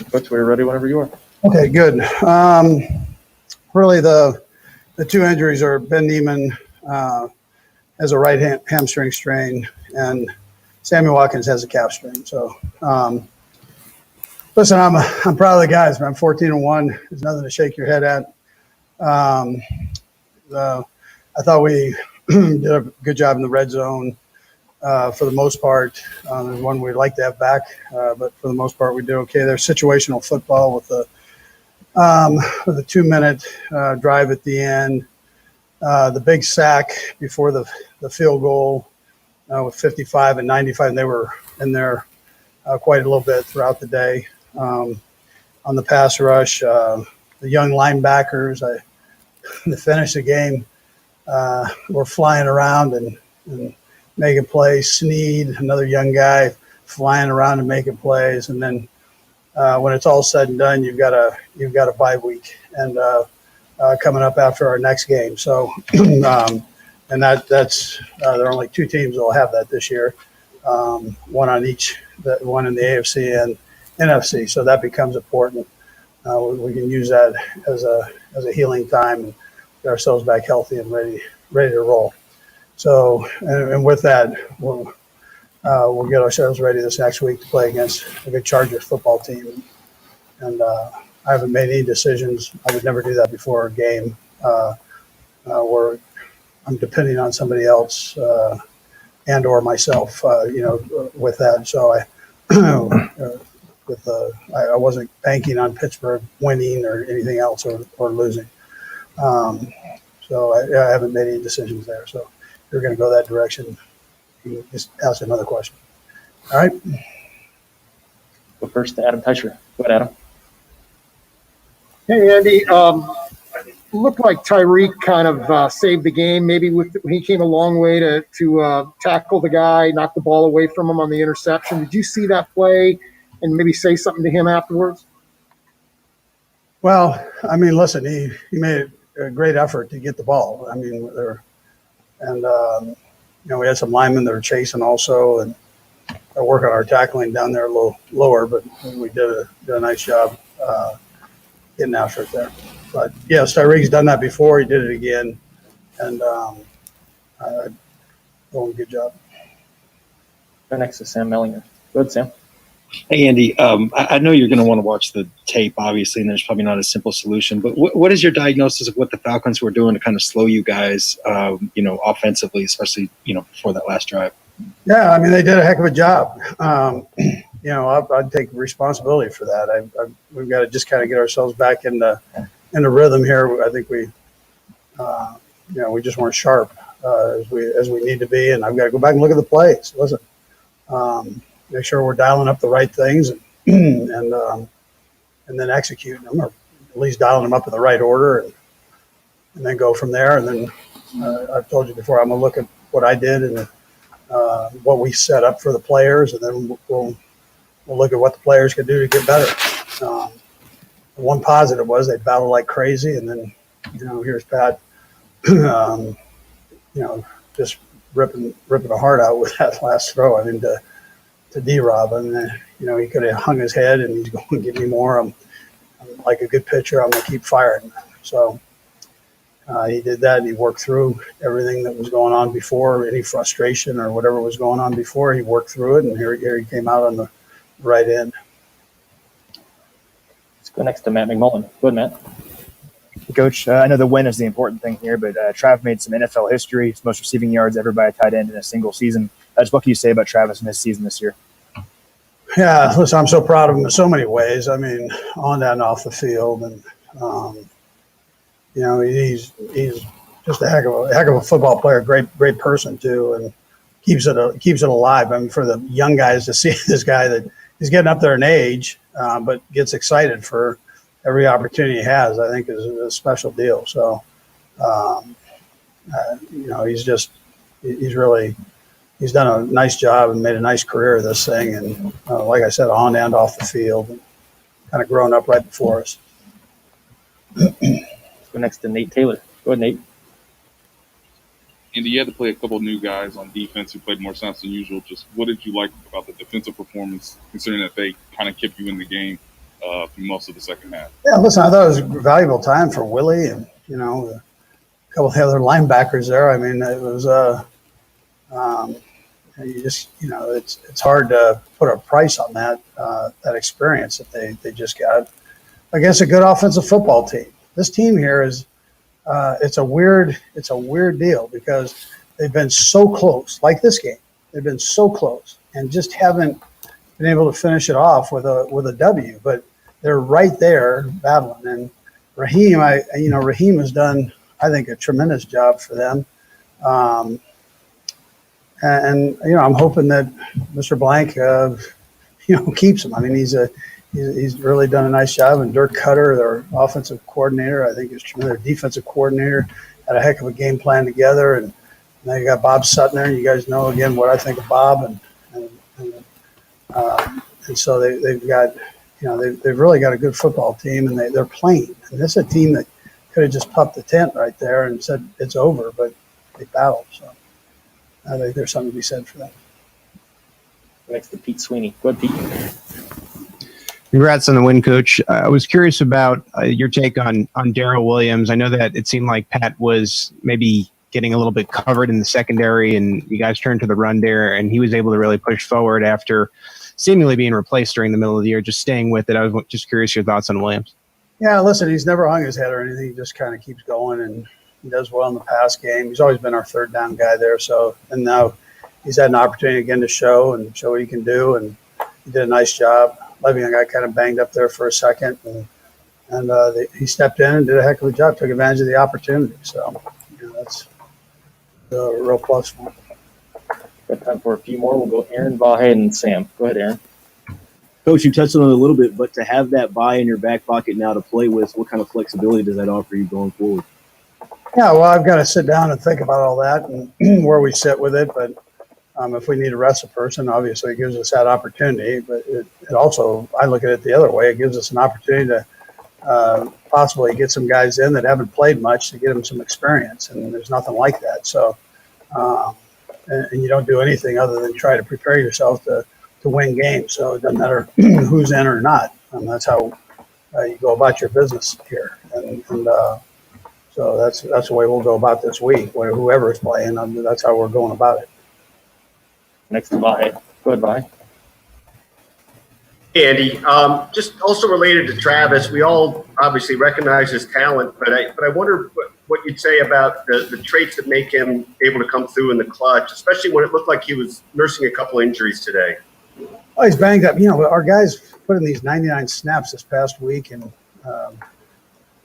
Coach, we're ready whenever you are. Okay, good. Really, the two injuries are Ben Neiman has a right hamstring strain, and Sammy Watkins has a calf strain. So, listen, I'm proud of the guys, man. 14-1. There's nothing to shake your head at. I thought we did a good job in the red zone for the most part. There's one we'd like to have back, but for the most part, we did okay. There's situational football with the 2-minute drive at the end, the big sack before the field goal with 55 and 95, and they were in there quite a little bit throughout the day. On the pass rush, the young linebackers, to finish the game, were flying around and making plays. Sneed, another young guy, flying around and making plays, and then when it's all said and done, you've got a bye week and coming up after our next game. So, and that's there are only 2 teams that will have that this year, one on each, one in the AFC and NFC. So that becomes important. We can use that as a healing time and get ourselves back healthy and ready to roll. So, and with that, we'll get ourselves ready this next week to play against a good Chargers football team. And I haven't made any decisions. I would never do that before a game where I'm depending on somebody else and or myself, with that. So I wasn't banking on Pittsburgh winning or anything else or losing. So I haven't made any decisions there. So if you're going to go that direction, you just ask another question. All right. Go first to Adam Teicher. Go ahead, Adam. Hey, Andy. Looked like Tyreek kind of saved the game. Maybe he came a long way to tackle the guy, knock the ball away from him on the interception. Did you see that play and maybe say something to him afterwards? Well, I mean, listen, he made a great effort to get the ball. I mean, we had some linemen that were chasing also, and I work on our tackling down there a little lower, but we did a nice job getting after it there. But yes, Tyreek's done that before. He did it again, and good job. Go next to Sam Mellinger. Go ahead, Sam. Hey, Andy, I know you're going to want to watch the tape, obviously, and there's probably not a simple solution. But what is your diagnosis of what the Falcons were doing to kind of slow you guys, offensively, especially, before that last drive? Yeah, I mean, they did a heck of a job. I'd take responsibility for that. We've got to just kind of get ourselves back in the rhythm here. I think we just weren't sharp as we need to be, and I've got to go back and look at the plays. Listen, make sure we're dialing up the right things and then executing them, or at least dialing them up in the right order, and then go from there. And then I've told you before, I'm gonna look at what I did and what we set up for the players, and then we'll look at what the players can do to get better. One positive was they battled like crazy, and then here's Pat, just ripping a heart out with that last throw. I mean, to D-Rob, and he could have hung his head, and he's going to give me more. I'm like a good pitcher. I'm going to keep firing. So he did that. He worked through everything that was going on before, any frustration or whatever was going on before. He worked through it, and here he came out on the right end. Let's go next to Matt McMullen. Go ahead, Matt. Coach, I know the win is the important thing here, but Trav made some NFL history. It's most receiving yards ever by a tight end in a single season. What can you say about Travis and his season this year? Yeah, listen, I'm so proud of him in so many ways. I mean, on and off the field, and he's just a heck of a football player, great person too, and keeps it alive. I mean, for the young guys to see this guy that he's getting up there in age, but gets excited for every opportunity he has, I think is a special deal. So, he's done a nice job and made a nice career of this thing. And like I said, on and off the field, and kind of grown up right before us. Let's go next to Nate Taylor. Go ahead, Nate. Andy, you had to play a couple of new guys on defense who played more snaps than usual. Just what did you like about the defensive performance, considering that they kind of kept you in the game for most of the second half. Yeah, listen, I thought it was valuable time for Willie and, a couple of the other linebackers there. I mean, it was it's hard to put a price on that experience that they just got against a good offensive football team. This team here is it's a weird deal because they've been so close, like this game. They've been so close and just haven't been able to finish it off with a W. But they're right there battling. And Raheem, Raheem has done, I think, a tremendous job for them. And I'm hoping that Mr. Blank, keeps him. I mean, he's really done a nice job. And Dirk Cutter, their offensive coordinator, I think is tremendous. Their defensive coordinator had a heck of a game plan together. And now you got Bob Sutton there. You guys know again what I think of Bob, and so they've got, they've really got a good football team, and they're playing. And this is a team that could have just popped the tent right there and said it's over, but they battled. So I think there's something to be said for that. Next to Pete Sweeney. Go ahead, Pete. Congrats on the win, Coach. I was curious about your take on Darrell Williams. I know that it seemed like Pat was maybe getting a little bit covered in the secondary, and you guys turned to the run there, and he was able to really push forward after seemingly being replaced during the middle of the year, just staying with it. I was just curious your thoughts on Williams. Yeah, listen, he's never hung his head or anything. He just kind of keeps going, and he does well in the pass game. He's always been our third down guy there. And now he's had an opportunity again to show what he can do, and he did a nice job. Le'Veon got kind of banged up there for a second, and he stepped in and did a heck of a job, took advantage of the opportunity. So, that's a real plus for him. Got time for a few more. We'll go Aaron, Vahe, and Sam. Go ahead, Aaron. Coach, you touched on it a little bit, but to have that bye in your back pocket now to play with, what kind of flexibility does that offer you going forward? Yeah, well, I've got to sit down and think about all that and where we sit with it. But if we need to rest a person, obviously it gives us that opportunity. But it also, I look at it the other way. It gives us an opportunity to possibly get some guys in that haven't played much to get them some experience. And there's nothing like that. So, and you don't do anything other than try to prepare yourself to win games. So it doesn't matter who's in or not. And that's how you go about your business here. And so that's the way we'll go about this week. Whoever is playing, that's how we're going about it. Next to Vahe. Go ahead, Vahe. Hey, Andy, just also related to Travis, we all obviously recognize his talent, but I wonder what you'd say about the traits that make him able to come through in the clutch, especially when it looked like he was nursing a couple injuries today. Oh, he's banged up. Our guys put in these 99 snaps this past week, and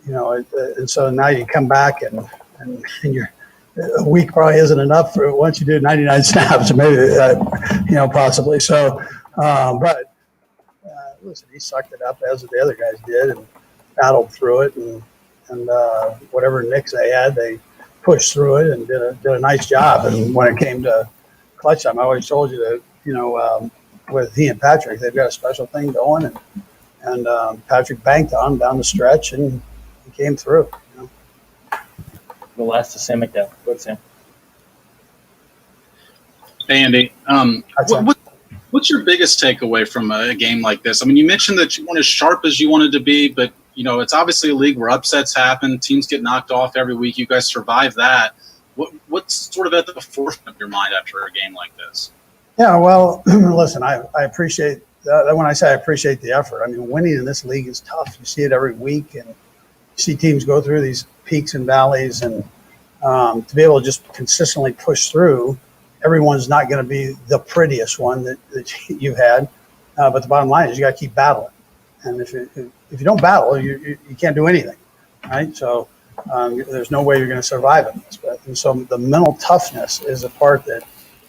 and so now you come back and you're a week probably isn't enough for once you do 99 snaps, maybe possibly. So, but listen, he sucked it up as the other guys did and battled through it, and whatever nicks they had, they pushed through it and did a nice job. And when it came to clutch time, I always told you that with he and Patrick, they've got a special thing going, and Patrick banked on him down the stretch, and he came through. The last to Sam McDowell. Go ahead, Sam. Hey, Andy. What's your biggest takeaway from a game like this? I mean, you mentioned that you weren't as sharp as you wanted to be, but, it's obviously a league where upsets happen. Teams get knocked off every week. You guys survive that. What's sort of at the forefront of your mind after a game like this? Yeah, well, listen, I appreciate that. When I say I appreciate the effort, I mean, winning in this league is tough. You see it every week, and you see teams go through these peaks and valleys, and to be able to just consistently push through, everyone's not going to be the prettiest one that you've had. But the bottom line is you got to keep battling. And if you don't battle, you can't do anything, right? So there's no way you're going to survive in this. And so the mental toughness is a part that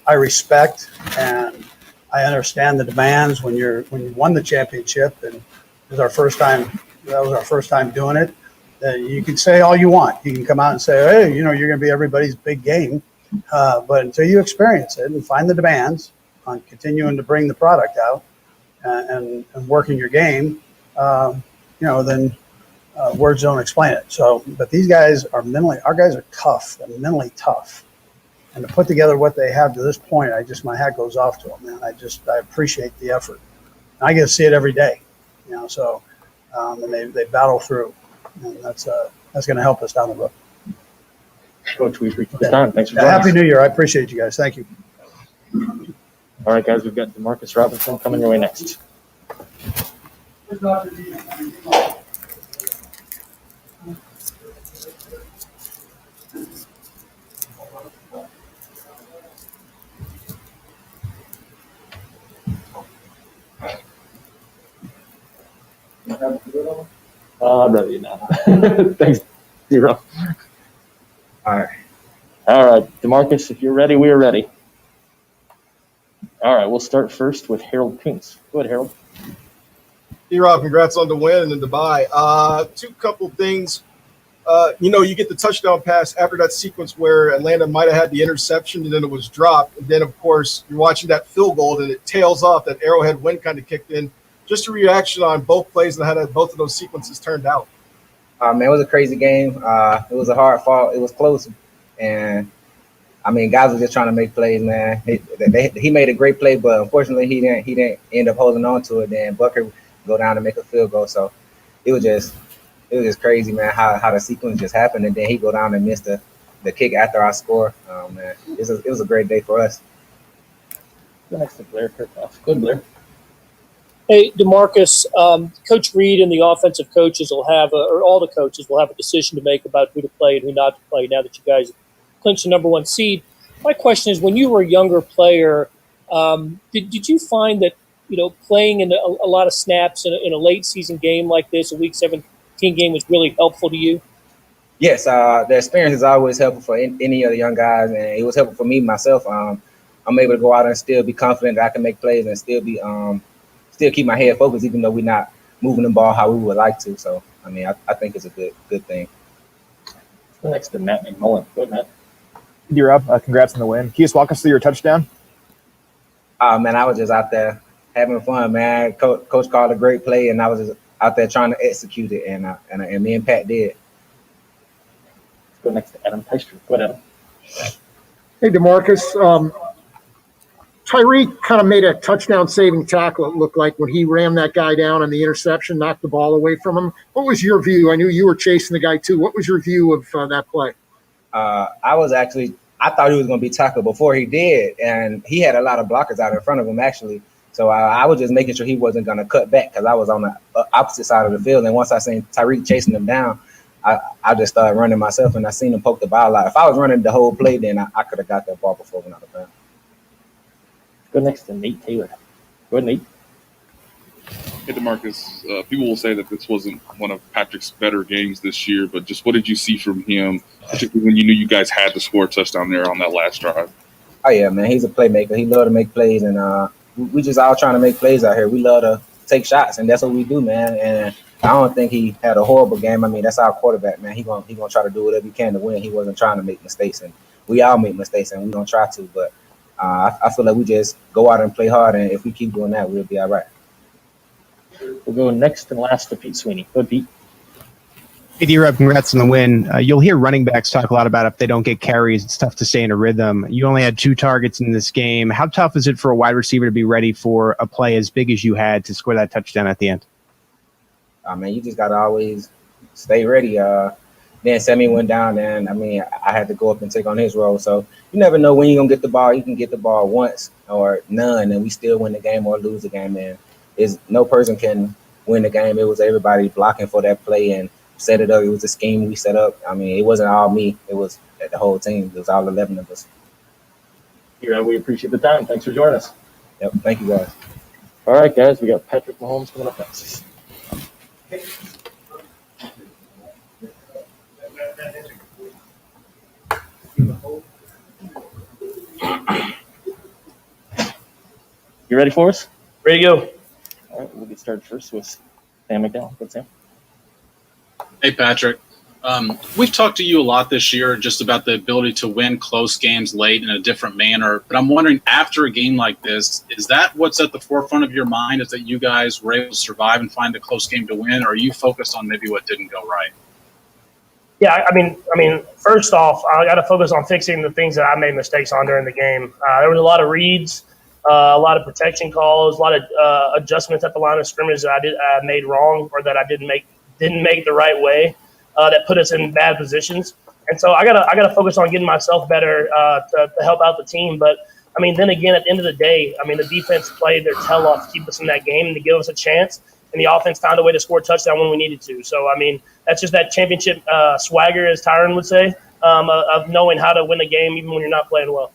I respect, and I understand the demands when you won the championship, and it was our first time. That was our first time doing it. You can say all you want. You can come out and say, hey, you're going to be everybody's big game. But until you experience it and find the demands on continuing to bring the product out and working your game, then words don't explain it. So, but these guys our guys are tough and mentally tough. And to put together what they have to this point, my hat goes off to them, man. I appreciate the effort. And I get to see it every day, so and they battle through, and that's going to help us down the road. Coach, we've reached the time. Thanks for joining Happy us. New Year. I appreciate you guys. Thank you. All right, guys, we've got DeMarcus Robinson coming your way next. I'm ready now. Thanks, Zero. All right. All right, DeMarcus, if you're ready, we are ready. All right, we'll start first with Harold Kuntz. Go ahead, Harold. D-Rob, congrats on the win and the bye. Two couple things. You get the touchdown pass after that sequence where Atlanta might have had the interception and then it was dropped. And then, of course, you're watching that field goal and it tails off. That Arrowhead wind kind of kicked in. Just a reaction on both plays and how both of those sequences turned out. Man, it was a crazy game. It was a hard fought. It was close. And, guys were just trying to make plays, man. He made a great play, but unfortunately he didn't end up holding on to it. Then Bucker go down and make a field goal. So it was just crazy, man, how the sequence just happened. And then he go down and miss the kick after our score. Man, it was a great day for us. Go next to Blair Kirkhoff. Good, Blair. Hey, DeMarcus, Coach Reid and the offensive coaches will have, or all the coaches will have a decision to make about who to play and who not to play now that you guys clinched the number one seed. My question is, when you were a younger player, did you find that, playing in a lot of snaps in a late season game like this, a Week 17 game, was really helpful to you? Yes, the experience is always helpful for any of the young guys, and it was helpful for me myself. I'm able to go out and still be confident that I can make plays and still be still keep my head focused, even though we're not moving the ball how we would like to. So, I think it's a good thing. Next to Matt McMullen. Go ahead, Matt. You're up. Congrats on the win. Can you just walk us through your touchdown? Man, I was just out there having fun, man. Coach called a great play, and I was just out there trying to execute it, and me and Pat did. Let's go next to Adam Teister. Go ahead, Adam. Hey, DeMarcus. Tyreek kind of made a touchdown-saving tackle, it looked like, when he rammed that guy down on the interception, knocked the ball away from him. What was your view? I knew you were chasing the guy, too. What was your view of that play? I thought he was going to be tackled before he did, and he had a lot of blockers out in front of him, actually. So I was just making sure he wasn't going to cut back because I was on the opposite side of the field. And once I seen Tyreek chasing him down, I just started running myself, and I seen him poke the ball out. If I was running the whole play, then I could have got that ball before it went out of bounds. Go next to Nate Taylor. Go ahead, Nate. Hey, DeMarcus, people will say that this wasn't one of Patrick's better games this year, but just what did you see from him, particularly when you knew you guys had to score a touchdown there on that last drive? Oh, yeah, man. He's a playmaker. He love to make plays, and we just all trying to make plays out here. We love to take shots, and that's what we do, man. And I don't think he had a horrible game. That's our quarterback, man. He gonna try to do whatever he can to win. He wasn't trying to make mistakes, and we all make mistakes, and we don't try to, but I feel like we just go out and play hard, and if we keep doing that, we'll be all right. We'll go next and last to Pete Sweeney. Go, Pete. Hey, D-Rob, congrats on the win. You'll hear running backs talk a lot about if they don't get carries, it's tough to stay in a rhythm. You only had 2 targets in this game. How tough is it for a wide receiver to be ready for a play as big as you had to score that touchdown at the end? You just got to always stay ready. Then Sammy went down, and I had to go up and take on his role. So you never know when you're going to get the ball. You can get the ball once or none, and we still win the game or lose the game. And no person can win the game. It was everybody blocking for that play and set it up. It was a scheme we set up. It wasn't all me. It was the whole team. It was all 11 of us. Yeah, we appreciate the time. Thanks for joining us. Yep. Thank you, guys. All right, guys. We got Patrick Mahomes coming up next. You ready for us? Ready to go. All right, we'll get started first with Sam McDowell. Good, Sam. Hey, Patrick. We've talked to you a lot this year just about the ability to win close games late in a different manner. But I'm wondering, after a game like this, is that what's at the forefront of your mind, is that you guys were able to survive and find a close game to win, or are you focused on maybe what didn't go right? Yeah, first off, I got to focus on fixing the things that I made mistakes on during the game. There was a lot of reads A lot of protection calls, a lot of adjustments at the line of scrimmage that I made wrong or that I didn't make the right way that put us in bad positions. And so I gotta focus on getting myself better to help out the team. But I mean, then again, at the end of the day, I mean, the defense played their tail off to keep us in that game and to give us a chance. And the offense found a way to score a touchdown when we needed to. So I mean, that's just that championship swagger, as Tyron would say, of knowing how to win a game even when you're not playing well.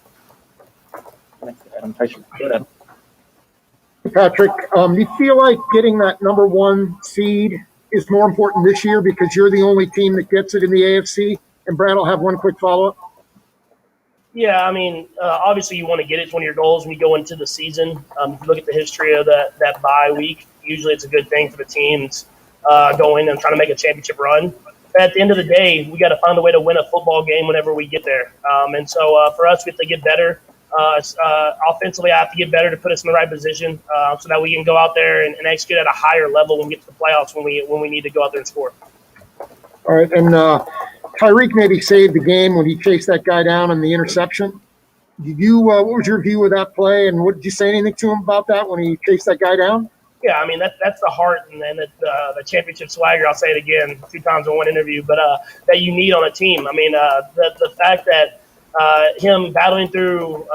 Patrick, do you feel like getting that number 1 seed is more important this year because you're the only team that gets it in the AFC? And Brad, I'll have one quick follow-up. Yeah, I mean, obviously you want to get it. It's one of your goals when you go into the season. If you look at the history of that bye week, usually it's a good thing for the teams going and trying to make a championship run. But at the end of the day, we got to find a way to win a football game whenever we get there. And so for us, we have to get better. Offensively, I have to get better to put us in the right position so that we can go out there and execute at a higher level when we get to the playoffs when we need to go out there and score. All right, and Tyreek maybe saved the game when he chased that guy down on the interception. Did you? What was your view of that play, and what did you say anything to him about that when he chased that guy down? Yeah, I mean that's the heart and then the championship swagger. I'll say it again 2 times in one interview, but that you need on a team. I mean the fact that him battling through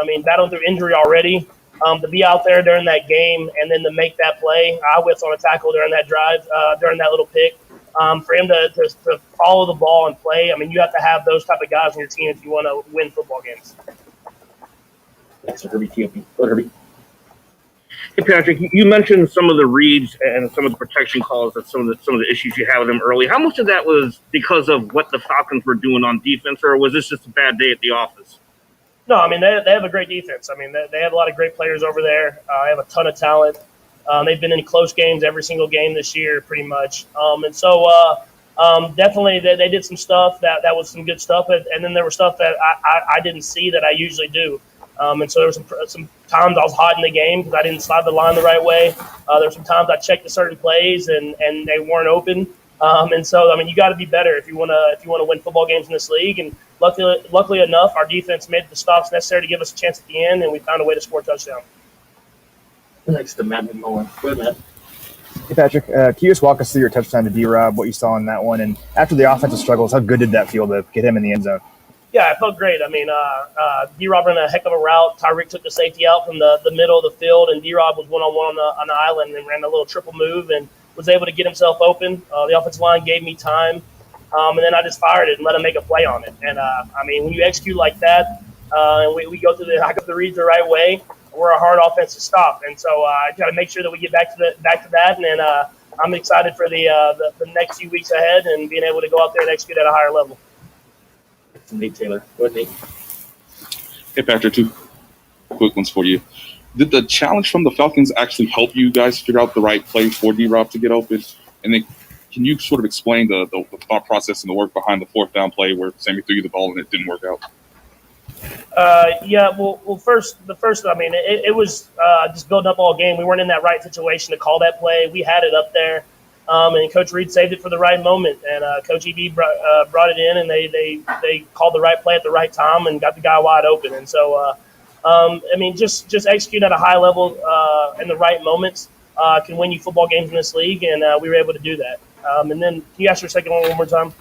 injury already, to be out there during that game and then to make that play, I whiffed on a tackle during that drive, during that little pick. For him to follow the ball and play, I mean, you have to have those type of guys on your team if you want to win football games. That's Herbie TOP. Go Herbie. Hey Patrick, you mentioned some of the reads and some of the protection calls and some of the issues you had with them early. How much of that was because of what the Falcons were doing on defense, or was this just a bad day at the office? No, I mean they have a great defense. I mean they have a lot of great players over there. They have a ton of talent. They've been in close games every single game this year, pretty much. And so definitely they did some stuff that was some good stuff, and then there was stuff that I didn't see that I usually do. And so there were some times I was hot in the game because I didn't slide the line the right way. There were some times I checked the certain plays and they weren't open. And so I mean you got to be better if you want to win football games in this league. And luckily enough, our defense made the stops necessary to give us a chance at the end, and we found a way to score a touchdown. Next to Matt McMullen. Go ahead, Matt. Hey, Patrick, can you just walk us through your touchdown to D-Rob, what you saw in that one? And after the offensive struggles, how good did that feel to get him in the end zone? Yeah, it felt great. I mean, D-Rob ran a heck of a route. Tyreek took the safety out from the middle of the field, and D-Rob was one-on-one on the island and ran a little triple move and was able to get himself open. The offensive line gave me time, and then I just fired it and let him make a play on it. And, I mean, when you execute like that, and I go through the reads the right way, we're a hard offense to stop. And so I got to make sure that we get back to that. And then I'm excited for the next few weeks ahead and being able to go out there and execute at a higher level. Nate Taylor. Go ahead, Nate. Hey, Patrick, 2 quick ones for you. Did the challenge from the Falcons actually help you guys figure out the right play for D-Rob to get open? And then can you sort of explain the thought process and the work behind the 4th down play where Sammy threw you the ball and it didn't work out? Yeah, well, first, I mean, it was just building up all game. We weren't in that right situation to call that play. We had it up there, and Coach Reid saved it for the right moment. And Coach EB brought it in, and they called the right play at the right time and got the guy wide open. And so, I mean, just execute at a high level in the right moments can win you football games in this league, and we were able to do that. And then can you ask your second one more time?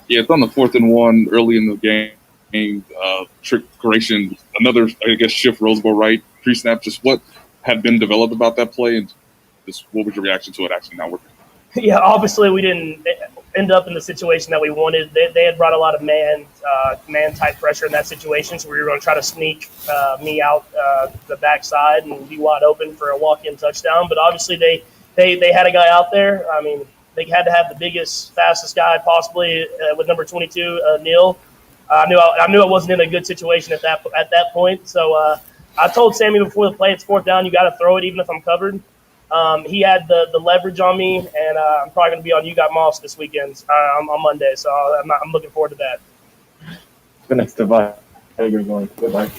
Yeah, it's on the 4th and 1 early in the game. Trick creation, another, I guess, shift Roseboro right pre-snap. Just what had been developed about that play, and just what was your reaction to it actually not working? Yeah, obviously we didn't end up in the situation that we wanted. They had brought a lot of man-type pressure in that situation, so we were going to try to sneak me out the backside and be wide open for a walk-in touchdown. But obviously they had a guy out there. I mean, they had to have the biggest, fastest guy possibly with number 22, Neil. I knew I wasn't in a good situation at that point. So I told Sammy before the play, it's 4th down, you got to throw it even if I'm covered. He had the leverage on me, and I'm probably going to be on You Got Moss this weekend on Monday. So I'm looking forward to that. The next divide. How you're going? Goodbye.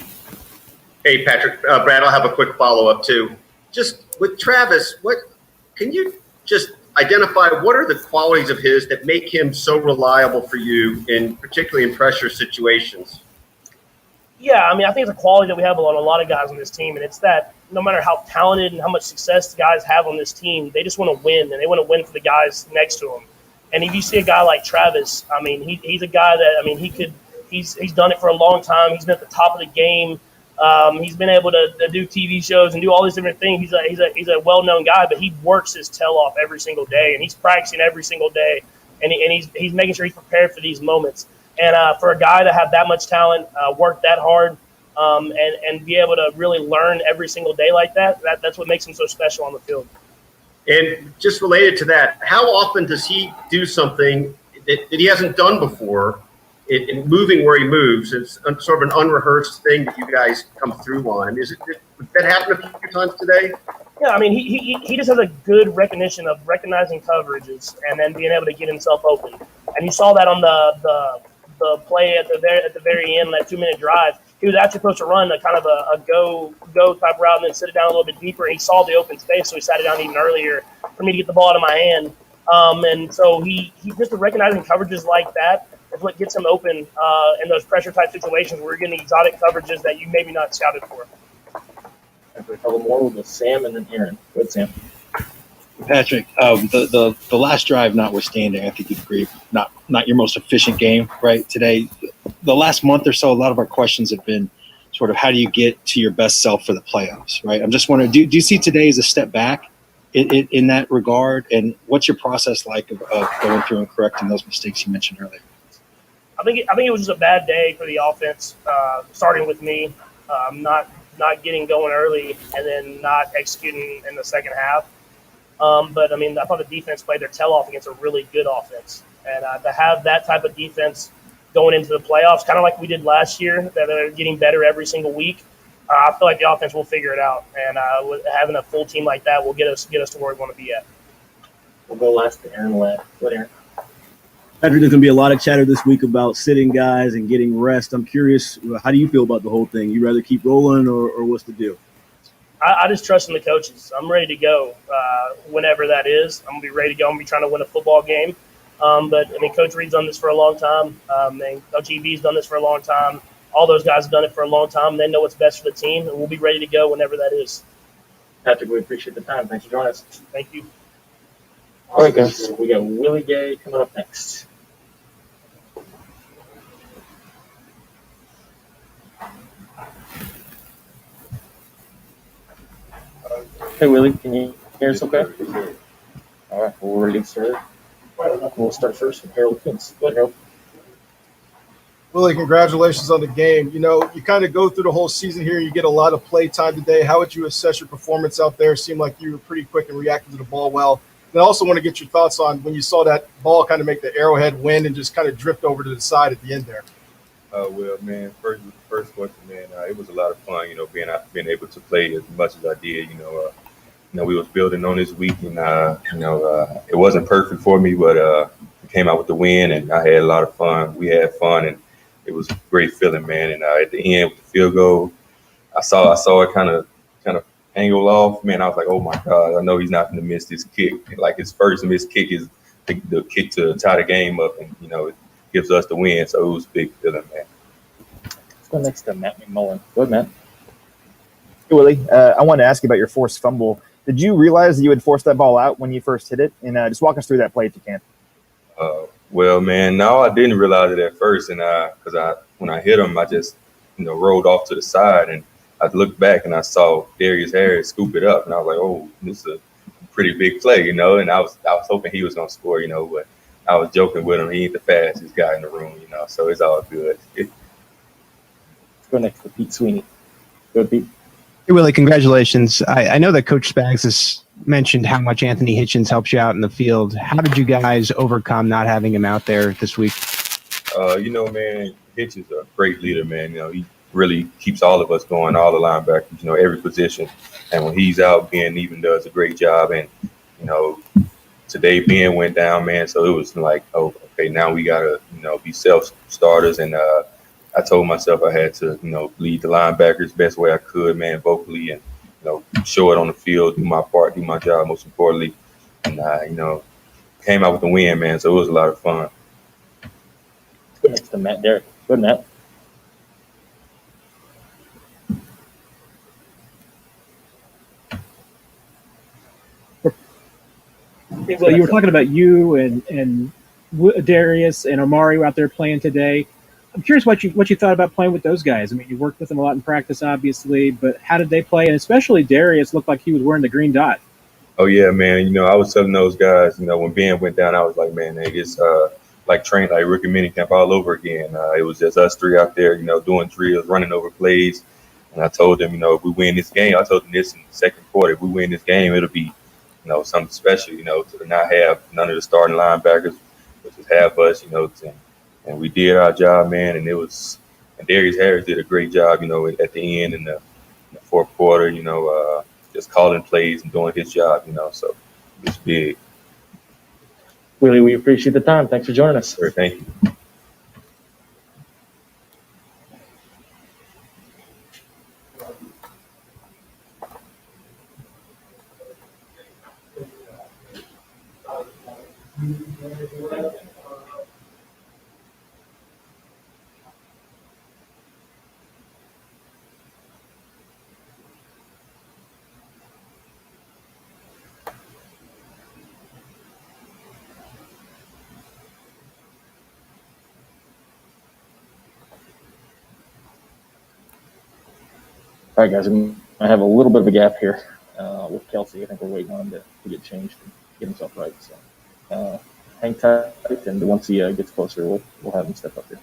Hey, Patrick, Brad, I'll have a quick follow-up too. Just with Travis, what can you just identify what are the qualities of his that make him so reliable for you, particularly in pressure situations? Yeah, I mean, I think it's a quality that we have on a lot of guys on this team, and it's that no matter how talented and how much success the guys have on this team, they just want to win, and they want to win for the guys next to them. And if you see a guy like Travis, I mean, he's a guy that, I mean, he's done it for a long time. He's been at the top of the game. He's been able to do TV shows and do all these different things. He's a well-known guy, but he works his tail off every single day, and he's practicing every single day, and he's making sure he's prepared for these moments. And for a guy to have that much talent, work that hard, and be able to really learn every single day like that's what makes him so special on the field. And just related to that, how often does he do something that he hasn't done before in moving where he moves? It's sort of an unrehearsed thing that you guys come through on. Did that happen a few times today? Yeah, I mean, he just has a good recognition of recognizing coverages and then being able to get himself open. And you saw that on the play at the very end, that 2-minute drive. He was actually supposed to run a kind of a go type route and then sit it down a little bit deeper. And he saw the open space, so he sat it down even earlier for me to get the ball out of my hand. And so he just recognizing coverages like that is what gets him open in those pressure type situations where you're getting exotic coverages that you maybe not scouted for. After a couple more, we'll go Sam and then Aaron. Go ahead, Sam. Patrick, the last drive notwithstanding, I think you'd agree, not your most efficient game, right? Today, the last month or so, a lot of our questions have been sort of how do you get to your best self for the playoffs, right? I'm just wondering, do you see today as a step back in that regard? And what's your process like of going through and correcting those mistakes you mentioned earlier? I think it was just a bad day for the offense, starting with me, not getting going early and then not executing in the second half. But, I mean, I thought the defense played their tail off against a really good offense. And to have that type of defense going into the playoffs, kind of like we did last year, that they're getting better every single week, I feel like the offense will figure it out. And having a full team like that will get us to where we want to be at. We'll go last to Aaron left. Go ahead, Aaron. Patrick, there's going to be a lot of chatter this week about sitting guys and getting rest. I'm curious, how do you feel about the whole thing? You rather keep rolling or what's the deal? I just trust in the coaches. I'm ready to go whenever that is. I'm going to be ready to go. I'm going to be trying to win a football game. But, I mean, Coach Reid's done this for a long time. And Coach EB's done this for a long time. All those guys have done it for a long time. They know what's best for the team, and we'll be ready to go whenever that is. Patrick, we appreciate the time. Thanks for joining us. Thank you. All right, guys. We got Willie Gay coming up next. Hey, Willie, can you hear us okay? All right, well, we're ready to get started. We'll start first with Harold Kuntz. Go ahead, Harold. Willie, congratulations on the game. You know, you kind of go through the whole season here. You get a lot of play time today. How would you assess your performance out there? It seemed like you were pretty quick and reacted to the ball well. And I also want to get your thoughts on when you saw that ball kind of make the Arrowhead win and just kind of drift over to the side at the end there. Well, man, first question, man, it was a lot of fun, you know, being able to play as much as I did. You know, we was building on this week, and it wasn't perfect for me, but we came out with the win, and I had a lot of fun. We had fun, and it was a great feeling, man. And at the end with the field goal, I saw it kind of angle off, man. I was like, oh my God, I know he's not going to miss this kick. Like his first missed kick is the kick to tie the game up, and you know, it gives us the win. So it was a big feeling, man. Let's go next to Matt McMullen. Go ahead, Matt. Hey, Willie, I wanted to ask you about your forced fumble. Did you realize that you had forced that ball out when you first hit it? And just walk us through that play if you can. Well, man, no, I didn't realize it at first, and because when I hit him, I just rolled off to the side, and I looked back and I saw Darius Harris scoop it up, and I was like, oh, this is a pretty big play, and I was hoping he was gonna score, but I was joking with him. He ain't the fastest guy in the room, so it's all good. Let's go next to Pete Sweeney. Go ahead, Pete. Hey, Willie, congratulations. I know that Coach Spags has mentioned how much Anthony Hitchens helps you out in the field. How did you guys overcome not having him out there this week? Man, Hitch is a great leader, man. He really keeps all of us going, all the linebackers, every position. And when he's out, Ben even does a great job. And, today Ben went down, man. So it was like, oh, okay, now we got to, be self-starters. And I told myself I had to, lead the linebackers best way I could, man, vocally, and, show it on the field, do my part, do my job, most importantly. And, came out with the win, man. So it was a lot of fun. Let's go next to Matt Derrick. Good, Matt. Well, you were talking about you and Darius and Omari out there playing today. I'm curious what you thought about playing with those guys. I mean, you worked with them a lot in practice, obviously, but how did they play? And especially Darius looked like he was wearing the green dot. Oh yeah, man. You know, I was telling those guys, you know, when Ben went down, I was like, man, it's like trained like rookie minicamp all over again. It was just us three out there, you know, doing drills, running over plays. And I told them, you know, if we win this game, I told them this in the second quarter, if we win this game, it'll be, you know, something special, you know, to not have none of the starting linebackers, but just have us, you know, and we did our job, man. And and Darius Harris did a great job, you know, at the end in the fourth quarter, you know, just calling plays and doing his job, you know, so it's big. Willie, we appreciate the time. Thanks for joining us. Sure, thank you. All right, guys, I have a little bit of a gap here with Kelsey. I think we're waiting on him to get changed and get himself right. So hang tight, and once he gets closer, we'll have him step up here.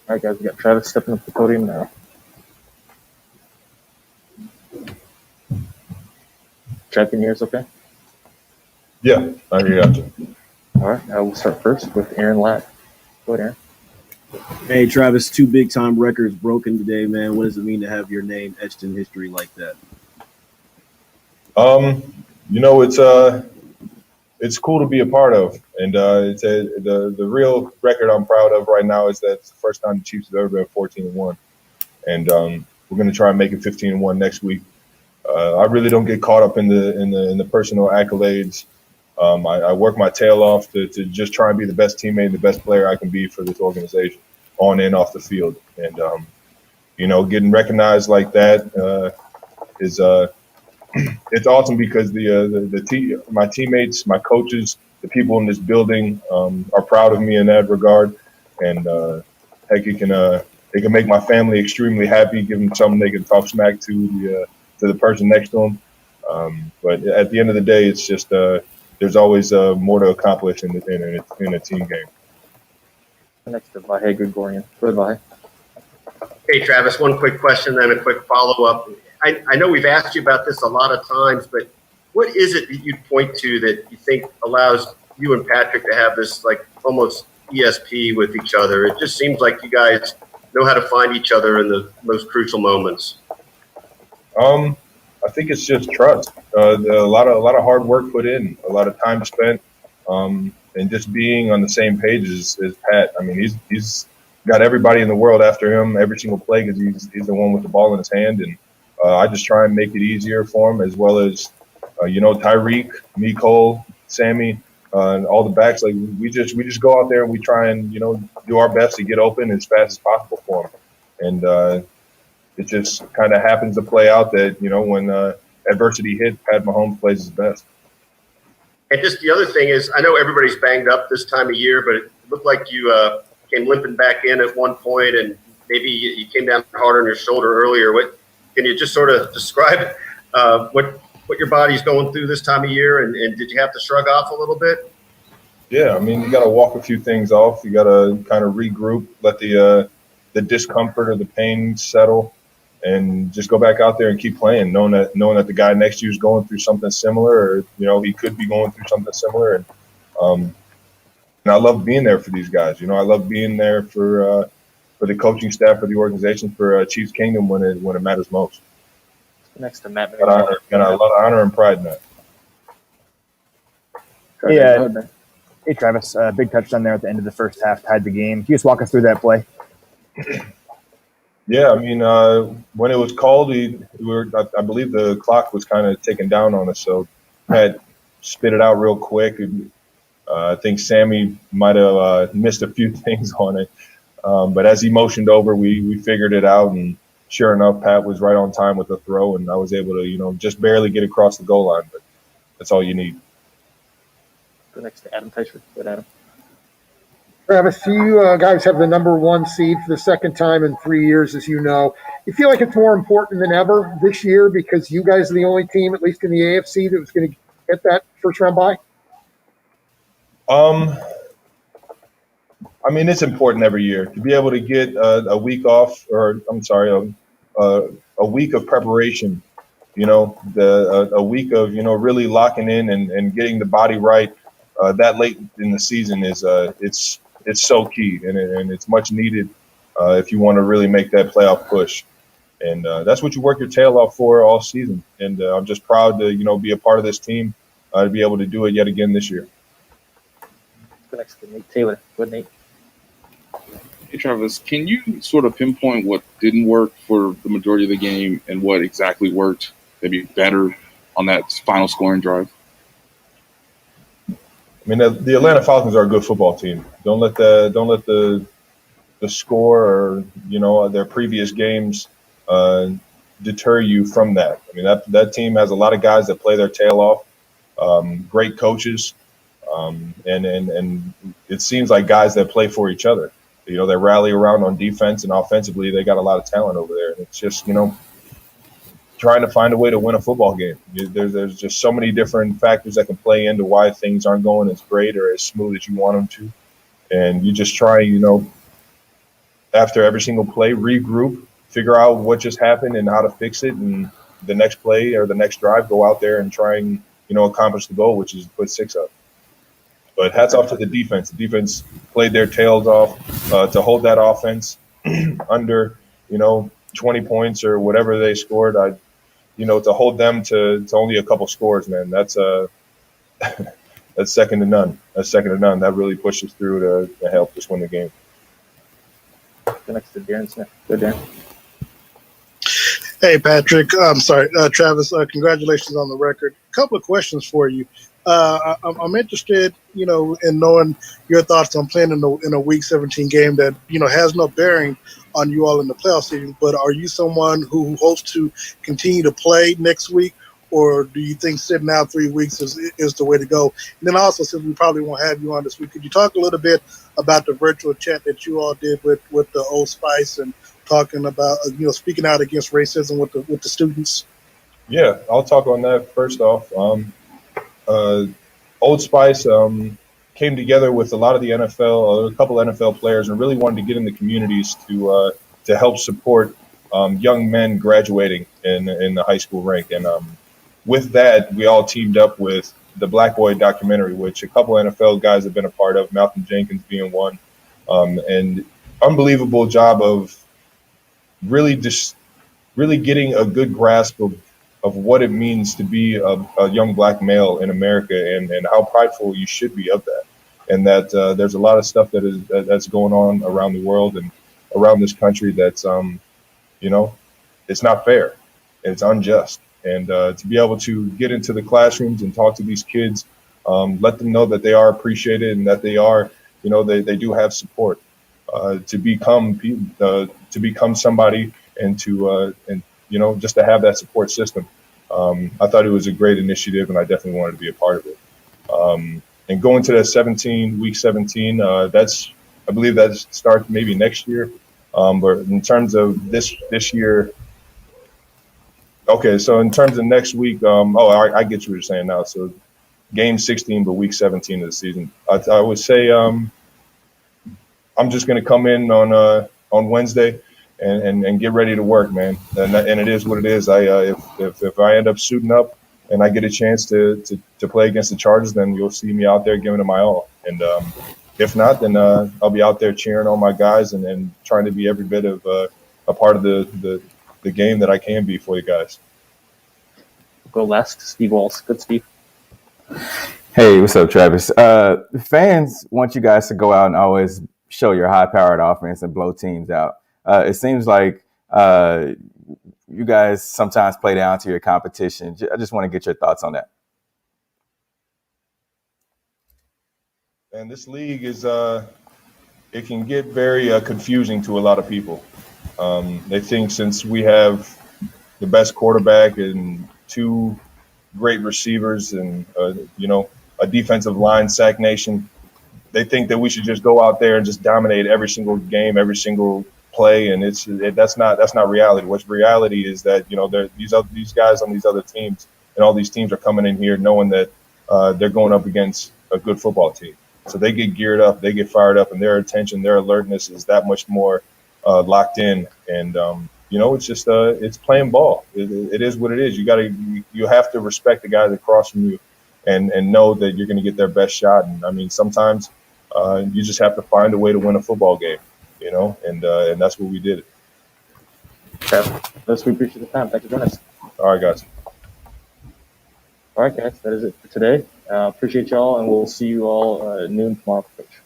All right, guys, we got Travis stepping up the podium now. Trav, can you hear us okay? Yeah, I hear you. All right, we'll start first with Aaron Latt. Go ahead, Aaron. Hey, Travis, 2 big-time records broken today, man. What does it mean to have your name etched in history like that? You know, it's cool to be a part of, and the real record I'm proud of right now is that it's the first time the Chiefs have ever been 14-1, and we're going to try and make it 15-1 next week. I really don't get caught up in the personal accolades. I work my tail off to just try and be the best teammate and the best player I can be for this organization, on and off the field. And you know, getting recognized like that is it's awesome because my teammates, my coaches, the people in this building are proud of me in that regard. And heck, it can make my family extremely happy, give them something they can talk smack to the person next to them. But at the end of the day, it's just there's always more to accomplish in a team game. Next to Vahe Gregorian. Go ahead, Vahe. Hey, Travis, one quick question, then a quick follow-up. I know we've asked you about this a lot of times, but what is it that you'd point to that you think allows you and Patrick to have this like almost ESP with each other? It just seems like you guys know how to find each other in the most crucial moments. I think it's just trust. A lot of hard work put in, a lot of time spent, and just being on the same page as Pat. I mean, he's got everybody in the world after him every single play because he's the one with the ball in his hand, and I just try and make it easier for him, as well as you know, Tyreek, Nicole, Sammy, and all the backs. Like we just go out there and we try and, you know, do our best to get open as fast as possible for him, and it just kind of happens to play out that, you know, when adversity hits, Pat Mahomes plays his best. And just the other thing is, I know everybody's banged up this time of year, but it looked like you came limping back in at one point, and maybe you came down harder on your shoulder earlier. What can you just sort of describe what your body's going through this time of year, and did you have to shrug off a little bit? Yeah, I mean, you got to walk a few things off. You got to kind of regroup, let the discomfort or the pain settle, and just go back out there and keep playing, knowing that the guy next to you is going through something similar, or, you know, he could be going through something similar. And I love being there for these guys. You know, I love being there for the coaching staff, for the organization, for Chiefs Kingdom when it matters most. Next to Matt. And a lot of honor and pride in that. Yeah. Hey, Travis, big touchdown there at the end of the first half, tied the game. Can you just walk us through that play? Yeah, I mean, when it was called, I believe the clock was kind of taken down on us, so had spit it out real quick. I think Sammy might have missed a few things on it, but as he motioned over, we figured it out, and sure enough, Pat was right on time with the throw, and I was able to, you know, just barely get across the goal line, but that's all you need. Go next to Adam Teicher. Go ahead, Adam. Travis, you guys have the #1 seed for the second time in 3 years, as you know. You feel like it's more important than ever this year because you guys are the only team, at least in the AFC, that was going to get that first round bye? I mean, it's important every year to be able to get a week off, or I'm sorry, a week of preparation. You know, a week of, you know, really locking in and getting the body right that late in the season is it's so key, and it's much needed if you want to really make that playoff push. And that's what you work your tail off for all season. And I'm just proud to, you know, be a part of this team, to be able to do it yet again this year. Go next to Nate Taylor. Go ahead, Nate. Hey, Travis, can you sort of pinpoint what didn't work for the majority of the game and what exactly worked maybe better on that final scoring drive? I mean, the Atlanta Falcons are a good football team. Don't let the score or, you know, their previous games deter you from that. I mean, that team has a lot of guys that play their tail off, great coaches, and it seems like guys that play for each other. You know, they rally around on defense, and offensively they got a lot of talent over there. And it's just, you know, trying to find a way to win a football game. There's just so many different factors that can play into why things aren't going as great or as smooth as you want them to. And you just try, you know, after every single play, regroup, figure out what just happened and how to fix it, and the next play or the next drive, go out there and try and accomplish the goal, which is put 6 up. But hats off to the defense. The defense played their tails off to hold that offense under 20 points or whatever they scored. To hold them to only a couple scores, man, that's that's second to none. That's second to none. That really pushed us through to help us win the game. Next to Darren Smith. Go, Darren. Hey, Patrick. I'm sorry, Travis. Congratulations on the record. A couple of questions for you. I'm interested, in knowing your thoughts on playing in a Week 17 game that has no bearing on you all in the playoff season. But are you someone who hopes to continue to play next week, or do you think sitting out 3 weeks is the way to go? And then also, since we probably won't have you on this week, could you talk a little bit about the virtual chat that you all did with the Old Spice and talking about speaking out against racism with the students? Yeah, I'll talk on that first off. Old Spice came together with a lot of the NFL, a couple NFL players, and really wanted to get in the communities to help support young men graduating in the high school rank. And with that, we all teamed up with the Black Boy documentary, which a couple NFL guys have been a part of, Malcolm Jenkins being one, and unbelievable job of really getting a good grasp of what it means to be a young black male in America, and how prideful you should be of that. And that there's a lot of stuff that's going on around the world and around this country that's, it's not fair. It's unjust. And to be able to get into the classrooms and talk to these kids, let them know that they are appreciated and that they are, they do have support to become somebody, and to just to have that support system. I thought it was a great initiative, and I definitely wanted to be a part of it. And going to that week 17, I believe that starts maybe next year. But in terms of this year, okay, so in terms of next week, I get what you're saying now. So game 16, but week 17 of the season. I would say I'm just going to come in on Wednesday and get ready to work, man. And it is what it is. If I end up suiting up and I get a chance to play against the Chargers, then you'll see me out there giving it my all. And if not, then I'll be out there cheering on my guys and trying to be every bit of a part of the game that I can be for you guys. Go last, Steve Walsh. Good, Steve. Hey, what's up, Travis? Fans want you guys to go out and always show your high-powered offense and blow teams out. It seems like you guys sometimes play down to your competition. I just want to get your thoughts on that. And this league is it can get very confusing to a lot of people. They think since we have the best quarterback and 2 great receivers and a defensive line sack nation, they think that we should just go out there and just dominate every single game, every single play, and that's not reality. What's reality is that these guys on these other teams, and all these teams are coming in here knowing that they're going up against a good football team. So they get geared up, they get fired up, and their attention, their alertness is that much more locked in. And it's just it's playing ball. It is what it is. You have to respect the guys across from you, and know that you're going to get their best shot. And I mean, sometimes you just have to find a way to win a football game, and that's what we did. Okay. We appreciate the time. Thanks for joining us. All right, guys. All right, guys. That is it for today. Appreciate y'all, and we'll see you all at noon tomorrow, Coach.